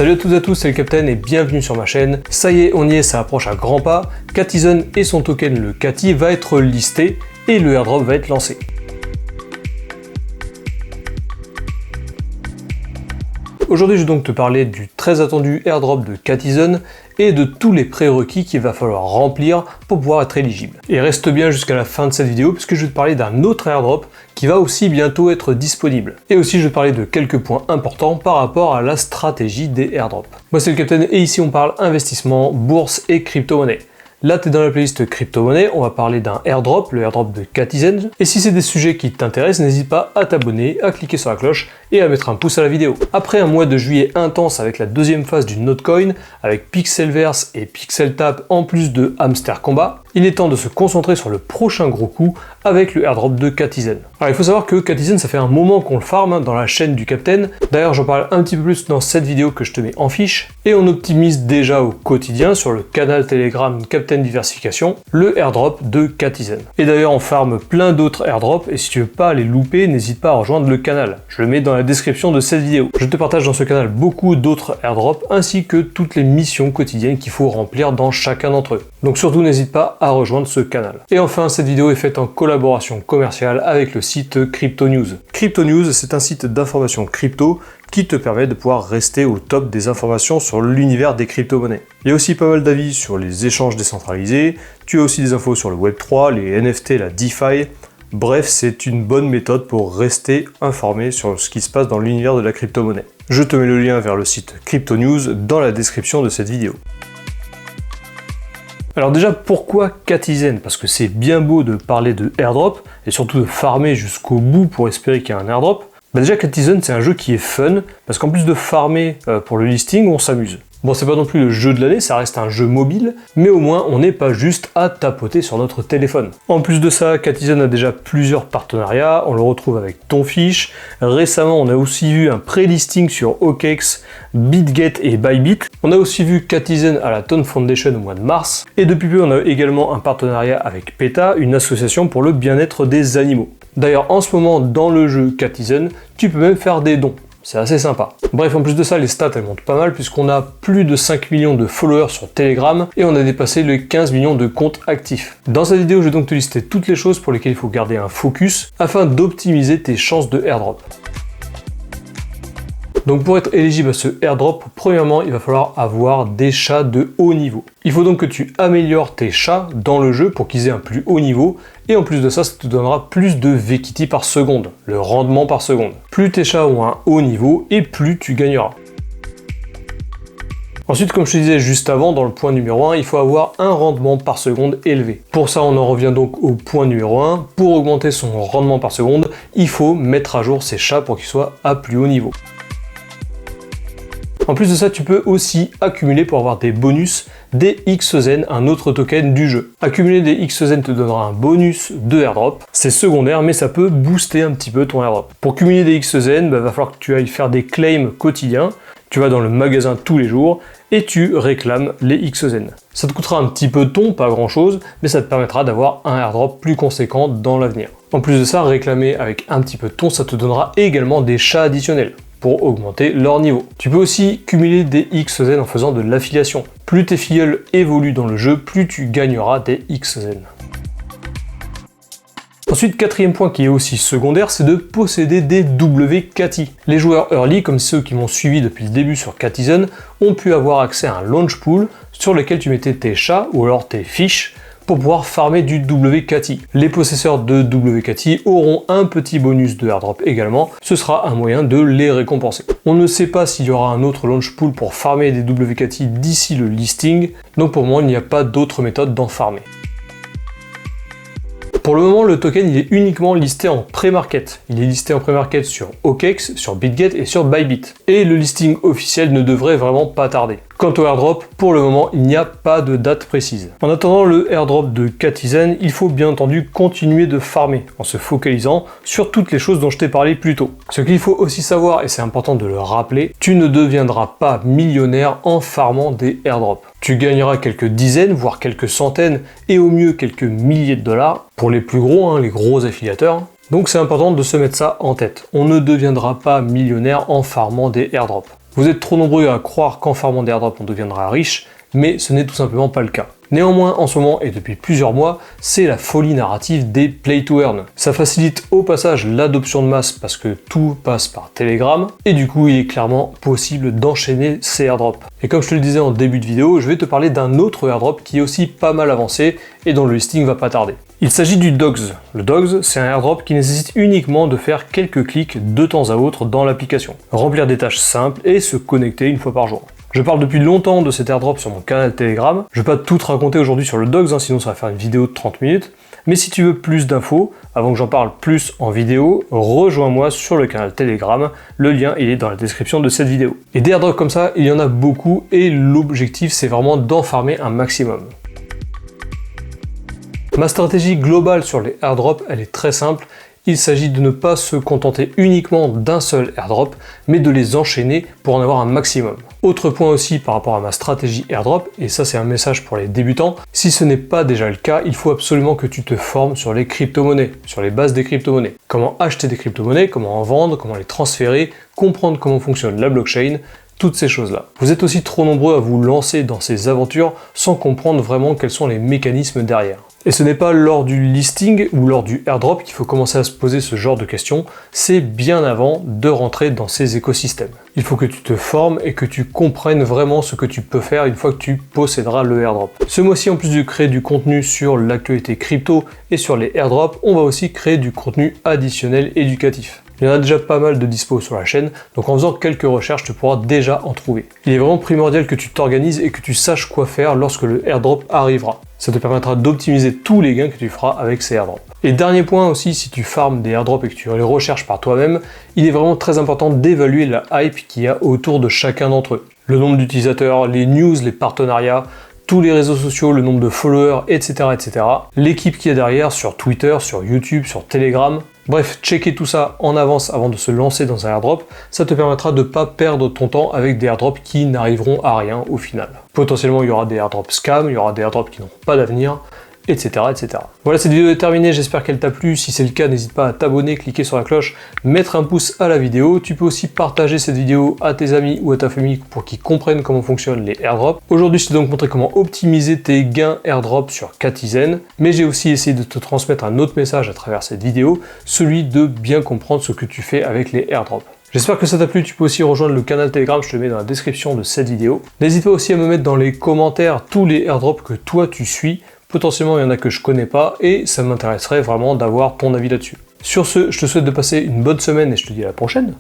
Salut à toutes et à tous, c'est le Captain et bienvenue sur ma chaîne. Ça y est, on y est, ça approche à grands pas. Catizone et son token, le Cati, va être listé et le airdrop va être lancé. Aujourd'hui, je vais donc te parler du très attendu airdrop de Catizone et de tous les prérequis qu'il va falloir remplir pour pouvoir être éligible. Et reste bien jusqu'à la fin de cette vidéo puisque je vais te parler d'un autre airdrop qui va aussi bientôt être disponible. Et aussi, je vais te parler de quelques points importants par rapport à la stratégie des airdrops. Moi, c'est le Captain et ici, on parle investissement, bourse et crypto-monnaie. Là, tu es dans la playlist crypto-monnaie, on va parler d'un airdrop, le airdrop de Catizone. Et si c'est des sujets qui t'intéressent, n'hésite pas à t'abonner, à cliquer sur la cloche et à mettre un pouce à la vidéo. Après un mois de juillet intense avec la deuxième phase du Notcoin, avec Pixelverse et Pixeltap en plus de Hamster Combat, il est temps de se concentrer sur le prochain gros coup avec le airdrop de Catizone. Alors il faut savoir que Catizone, ça fait un moment qu'on le farm dans la chaîne du Captain. D'ailleurs, j'en parle un petit peu plus dans cette vidéo que je te mets en fiche. Et on optimise déjà au quotidien sur le canal Telegram Captain Diversification le airdrop de Catizone. Et d'ailleurs, on farm plein d'autres airdrops et si tu veux pas les louper, n'hésite pas à rejoindre le canal. Je le mets dans la description de cette vidéo. Je te partage dans ce canal beaucoup d'autres airdrops ainsi que toutes les missions quotidiennes qu'il faut remplir dans chacun d'entre eux. Donc surtout, n'hésite pas à rejoindre ce canal. Et enfin, cette vidéo est faite en collaboration commerciale avec le site Crypto News. Crypto News, c'est un site d'information crypto qui te permet de pouvoir rester au top des informations sur l'univers des crypto-monnaies. Il y a aussi pas mal d'avis sur les échanges décentralisés, tu as aussi des infos sur le Web3, les NFT, la DeFi. Bref, c'est une bonne méthode pour rester informé sur ce qui se passe dans l'univers de la crypto-monnaie. Je te mets le lien vers le site Crypto News dans la description de cette vidéo. Alors déjà, pourquoi Catizone? Parce que c'est bien beau de parler de airdrop, et surtout de farmer jusqu'au bout pour espérer qu'il y ait un airdrop. Déjà, Catizone, c'est un jeu qui est fun, parce qu'en plus de farmer pour le listing, on s'amuse. Bon, c'est pas non plus le jeu de l'année, ça reste un jeu mobile, mais au moins on n'est pas juste à tapoter sur notre téléphone. En plus de ça, Catizone a déjà plusieurs partenariats, on le retrouve avec Tonfish. Récemment, on a aussi vu un pré-listing sur OKEx, BitGet et Bybit. On a aussi vu Catizone à la Tone Foundation au mois de mars. Et depuis peu, on a également un partenariat avec PETA, une association pour le bien-être des animaux. D'ailleurs, en ce moment, dans le jeu Catizone, tu peux même faire des dons. C'est assez sympa. Bref, en plus de ça, les stats elles montent pas mal puisqu'on a plus de 5 millions de followers sur Telegram et on a dépassé les 15 millions de comptes actifs. Dans cette vidéo, je vais donc te lister toutes les choses pour lesquelles il faut garder un focus afin d'optimiser tes chances de airdrop. Donc pour être éligible à ce airdrop, premièrement, il va falloir avoir des chats de haut niveau. Il faut donc que tu améliores tes chats dans le jeu pour qu'ils aient un plus haut niveau, et en plus de ça, ça te donnera plus de VKT par seconde, le rendement par seconde. Plus tes chats ont un haut niveau, et plus tu gagneras. Ensuite, comme je te disais juste avant, dans le point numéro 1, il faut avoir un rendement par seconde élevé. Pour ça, on en revient donc au point numéro 1. Pour augmenter son rendement par seconde, il faut mettre à jour ses chats pour qu'ils soient à plus haut niveau. En plus de ça, tu peux aussi accumuler pour avoir des bonus des XZen, un autre token du jeu. Accumuler des XZen te donnera un bonus de airdrop. C'est secondaire, mais ça peut booster un petit peu ton airdrop. Pour cumuler des XZen, va falloir que tu ailles faire des claims quotidiens. Tu vas dans le magasin tous les jours et tu réclames les XZen. Ça te coûtera un petit peu de ton, pas grand chose, mais ça te permettra d'avoir un airdrop plus conséquent dans l'avenir. En plus de ça, réclamer avec un petit peu de ton, ça te donnera également des chats additionnels pour augmenter leur niveau. Tu peux aussi cumuler des XZen en faisant de l'affiliation. Plus tes filleuls évoluent dans le jeu, plus tu gagneras des XZen. Ensuite, quatrième point qui est aussi secondaire, c'est de posséder des WKT. Les joueurs early, comme ceux qui m'ont suivi depuis le début sur Catizone, ont pu avoir accès à un launch pool sur lequel tu mettais tes chats ou alors tes fiches pour pouvoir farmer du WKT. Les possesseurs de WKT auront un petit bonus de airdrop également, ce sera un moyen de les récompenser. On ne sait pas s'il y aura un autre launch pool pour farmer des WKT d'ici le listing, donc pour moi il n'y a pas d'autre méthode d'en farmer. Pour le moment, le token il est uniquement listé en pré-market. Il est listé en pré-market sur OKEx, sur BitGet et sur Bybit. Et le listing officiel ne devrait vraiment pas tarder. Quant au airdrop, pour le moment, il n'y a pas de date précise. En attendant le airdrop de Catizone, il faut bien entendu continuer de farmer en se focalisant sur toutes les choses dont je t'ai parlé plus tôt. Ce qu'il faut aussi savoir, et c'est important de le rappeler, tu ne deviendras pas millionnaire en farmant des airdrops. Tu gagneras quelques dizaines, voire quelques centaines, et au mieux quelques milliers de dollars, pour les plus gros, les gros affiliateurs. Donc c'est important de se mettre ça en tête. On ne deviendra pas millionnaire en farmant des airdrops. Vous êtes trop nombreux à croire qu'en farmant des airdrops on deviendra riche, mais ce n'est tout simplement pas le cas. Néanmoins, en ce moment et depuis plusieurs mois, c'est la folie narrative des play to earn. Ça facilite au passage l'adoption de masse parce que tout passe par Telegram, et du coup il est clairement possible d'enchaîner ces airdrops. Et comme je te le disais en début de vidéo, je vais te parler d'un autre airdrop qui est aussi pas mal avancé et dont le listing va pas tarder. Il s'agit du Dogs. Le Dogs, c'est un airdrop qui nécessite uniquement de faire quelques clics de temps à autre dans l'application, remplir des tâches simples et se connecter une fois par jour. Je parle depuis longtemps de cet airdrop sur mon canal Telegram. Je vais pas tout te raconter aujourd'hui sur le Dogs, sinon ça va faire une vidéo de 30 minutes. Mais si tu veux plus d'infos, avant que j'en parle plus en vidéo, rejoins-moi sur le canal Telegram. Le lien, il est dans la description de cette vidéo. Et des airdrops comme ça, il y en a beaucoup et l'objectif, c'est vraiment d'en farmer un maximum. Ma stratégie globale sur les airdrops, elle est très simple. Il s'agit de ne pas se contenter uniquement d'un seul airdrop, mais de les enchaîner pour en avoir un maximum. Autre point aussi par rapport à ma stratégie airdrop, et ça c'est un message pour les débutants, si ce n'est pas déjà le cas, il faut absolument que tu te formes sur les crypto-monnaies, sur les bases des crypto-monnaies. Comment acheter des crypto-monnaies, comment en vendre, comment les transférer, comprendre comment fonctionne la blockchain, toutes ces choses-là. Vous êtes aussi trop nombreux à vous lancer dans ces aventures sans comprendre vraiment quels sont les mécanismes derrière. Et ce n'est pas lors du listing ou lors du airdrop qu'il faut commencer à se poser ce genre de questions, c'est bien avant de rentrer dans ces écosystèmes. Il faut que tu te formes et que tu comprennes vraiment ce que tu peux faire une fois que tu posséderas le airdrop. Ce mois-ci, en plus de créer du contenu sur l'actualité crypto et sur les airdrops, on va aussi créer du contenu additionnel éducatif. Il y en a déjà pas mal de dispo sur la chaîne, donc en faisant quelques recherches, tu pourras déjà en trouver. Il est vraiment primordial que tu t'organises et que tu saches quoi faire lorsque le airdrop arrivera. Ça te permettra d'optimiser tous les gains que tu feras avec ces airdrops. Et dernier point aussi, si tu farmes des airdrops et que tu les recherches par toi-même, il est vraiment très important d'évaluer la hype qu'il y a autour de chacun d'entre eux. Le nombre d'utilisateurs, les news, les partenariats, tous les réseaux sociaux, le nombre de followers, etc. etc. L'équipe qu'il y a derrière sur Twitter, sur YouTube, sur Telegram. Bref, checker tout ça en avance avant de se lancer dans un airdrop, ça te permettra de ne pas perdre ton temps avec des airdrops qui n'arriveront à rien au final. Potentiellement, il y aura des airdrops scam, il y aura des airdrops qui n'auront pas d'avenir, etc., etc. Voilà, cette vidéo est terminée, j'espère qu'elle t'a plu. Si c'est le cas, n'hésite pas à t'abonner, cliquer sur la cloche, mettre un pouce à la vidéo. Tu peux aussi partager cette vidéo à tes amis ou à ta famille pour qu'ils comprennent comment fonctionnent les airdrops. Aujourd'hui, je t'ai donc montré comment optimiser tes gains airdrop sur Katizen, mais j'ai aussi essayé de te transmettre un autre message à travers cette vidéo, celui de bien comprendre ce que tu fais avec les airdrops. J'espère que ça t'a plu, tu peux aussi rejoindre le canal Telegram, je te le mets dans la description de cette vidéo. N'hésite pas aussi à me mettre dans les commentaires tous les airdrops que toi tu suis. Potentiellement, il y en a que je connais pas et ça m'intéresserait vraiment d'avoir ton avis là-dessus. Sur ce, je te souhaite de passer une bonne semaine et je te dis à la prochaine.